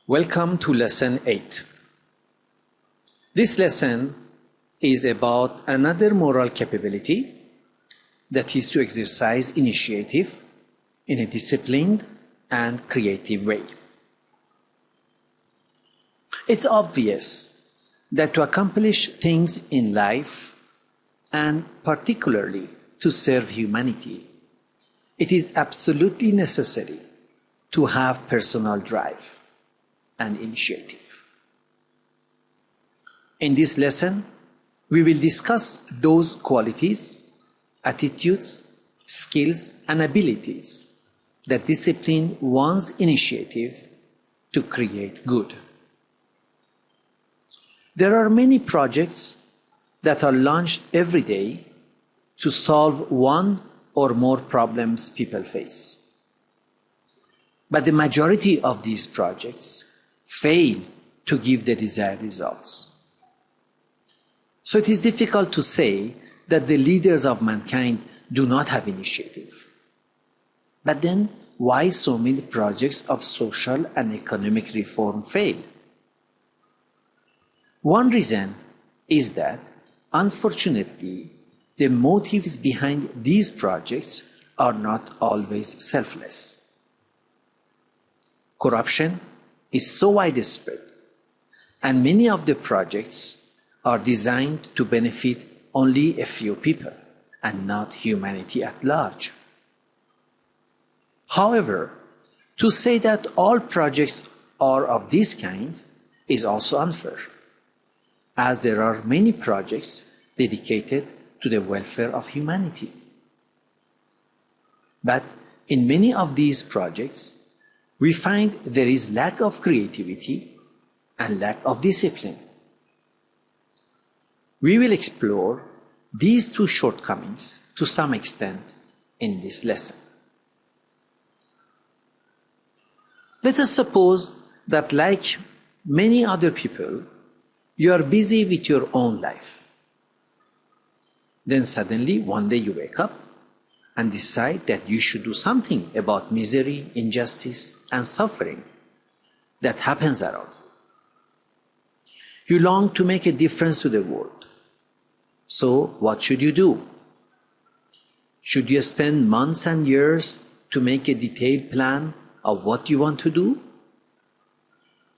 Welcome to Lesson 8. This lesson is about another moral capability, that is to exercise initiative in a disciplined and creative way. It's obvious that to accomplish things in life, and particularly to serve humanity, it is absolutely necessary to have personal drive and initiative. In this lesson, we will discuss those qualities, attitudes, skills, and abilities that discipline one's initiative to create good. There are many projects that are launched every day to solve one or more problems people face. But the majority of these projects fail to give the desired results. So it is difficult to say that the leaders of mankind do not have initiative. But then, why so many projects of social and economic reform fail? One reason is that, unfortunately, the motives behind these projects are not always selfless. Corruption is so widespread, and many of the projects are designed to benefit only a few people and not humanity at large. However, to say that all projects are of this kind is also unfair, as there are many projects dedicated to the welfare of humanity. But in many of these projects, we find there is lack of creativity and lack of discipline. We will explore these two shortcomings to some extent in this lesson. Let us suppose that, like many other people, you are busy with your own life. Then suddenly one day you wake up and decide that you should do something about misery, injustice, and suffering that happens around you. You long to make a difference to the world. So what should you do? Should you spend months and years to make a detailed plan of what you want to do?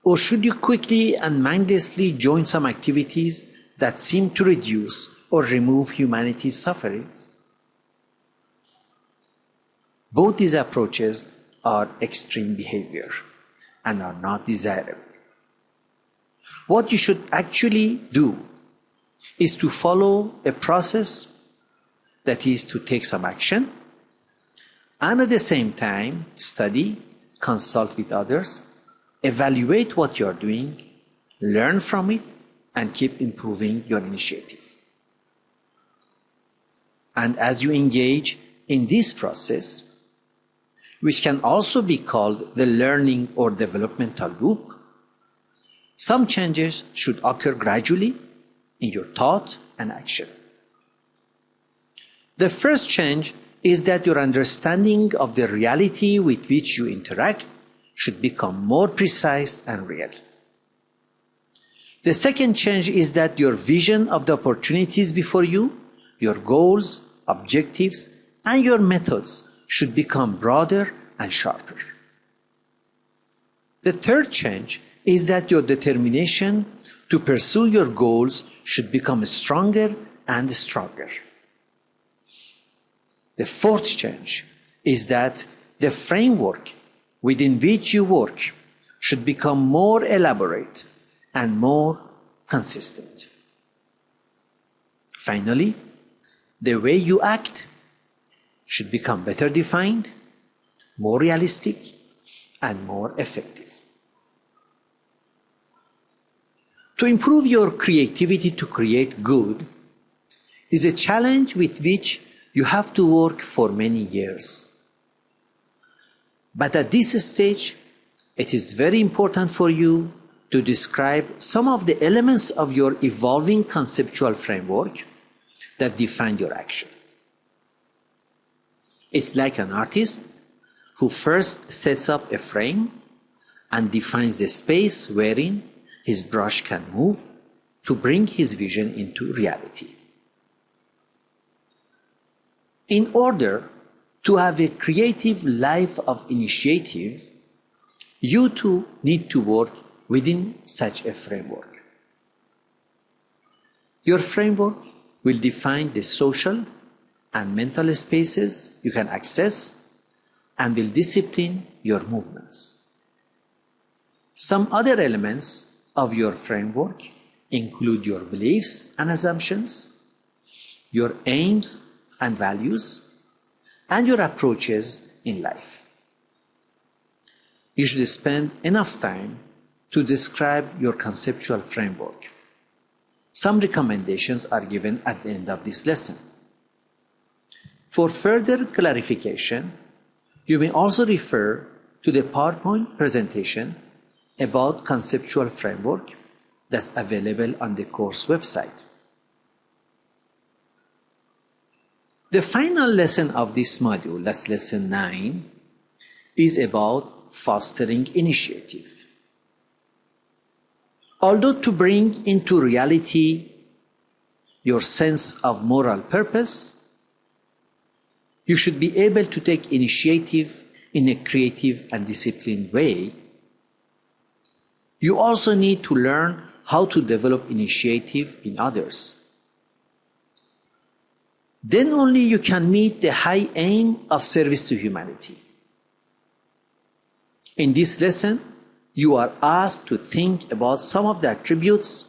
Or should you quickly and mindlessly join some activities that seem to reduce or remove humanity's suffering? Both these approaches are extreme behavior and are not desirable. What you should actually do is to follow a process, that is to take some action, and at the same time study, consult with others, evaluate what you are doing, learn from it, and keep improving your initiative. And as you engage in this process, which can also be called the learning or developmental loop, some changes should occur gradually in your thought and action. The first change is that your understanding of the reality with which you interact should become more precise and real. The second change is that your vision of the opportunities before you, your goals, objectives, and your methods should become broader and sharper. The third change is that your determination to pursue your goals should become stronger and stronger. The fourth change is that the framework within which you work should become more elaborate and more consistent. Finally, the way you act should become better defined, more realistic, and more effective. To improve your creativity to create good is a challenge with which you have to work for many years. But at this stage, it is very important for you to describe some of the elements of your evolving conceptual framework that define your action. It's like an artist who first sets up a frame and defines the space wherein his brush can move to bring his vision into reality. In order to have a creative life of initiative, you too need to work within such a framework. Your framework will define the social and mental spaces you can access and will discipline your movements. Some other elements of your framework include your beliefs and assumptions, your aims and values, and your approaches in life. You should spend enough time to describe your conceptual framework. Some recommendations are given at the end of this lesson. For further clarification, you may also refer to the PowerPoint presentation about conceptual framework that's available on the course website. The final lesson of this module, that's lesson 9, is about fostering initiative. Although to bring into reality your sense of moral purpose, you should be able to take initiative in a creative and disciplined way. You also need to learn how to develop initiative in others. Then only you can meet the high aim of service to humanity. In this lesson, you are asked to think about some of the attributes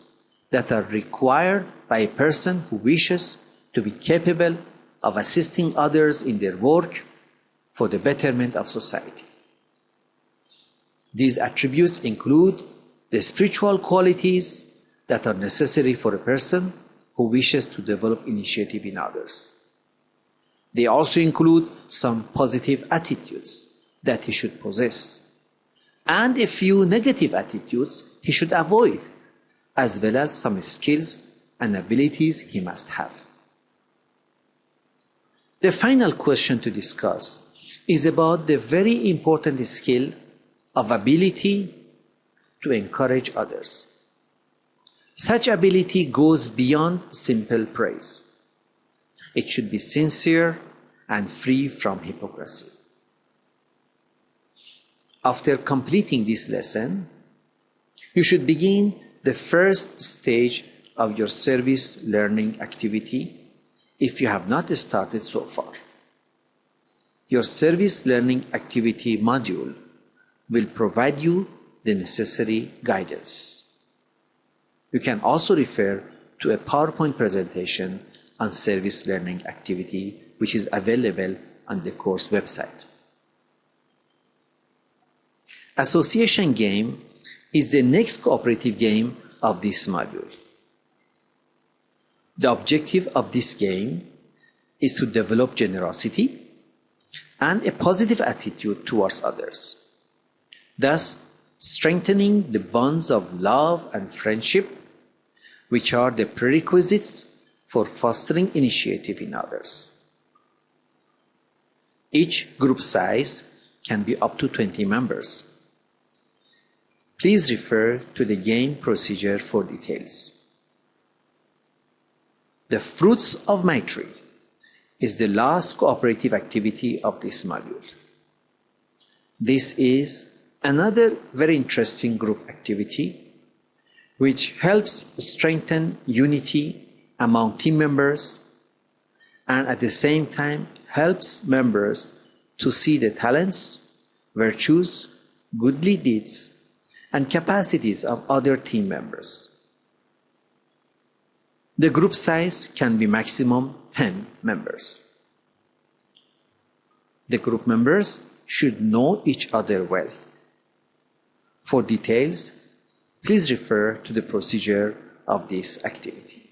that are required by a person who wishes to be capable of assisting others in their work for the betterment of society. These attributes include the spiritual qualities that are necessary for a person who wishes to develop initiative in others. They also include some positive attitudes that he should possess, and a few negative attitudes he should avoid, as well as some skills and abilities he must have. The final question to discuss is about the very important skill of ability to encourage others. Such ability goes beyond simple praise. It should be sincere and free from hypocrisy. After completing this lesson, you should begin the first stage of your service learning activity if you have not started so far. Your service learning activity module will provide you the necessary guidance. You can also refer to a PowerPoint presentation on service learning activity, which is available on the course website. Association game is the next cooperative game of this module. The objective of this game is to develop generosity and a positive attitude towards others, thus strengthening the bonds of love and friendship, which are the prerequisites for fostering initiative in others. Each group size can be up to 20 members. Please refer to the game procedure for details. The fruits of my tree is the last cooperative activity of this module. This is another very interesting group activity which helps strengthen unity among team members and at the same time helps members to see the talents, virtues, goodly deeds, and capacities of other team members. The group size can be maximum 10 members. The group members should know each other well. For details, please refer to the procedure of this activity.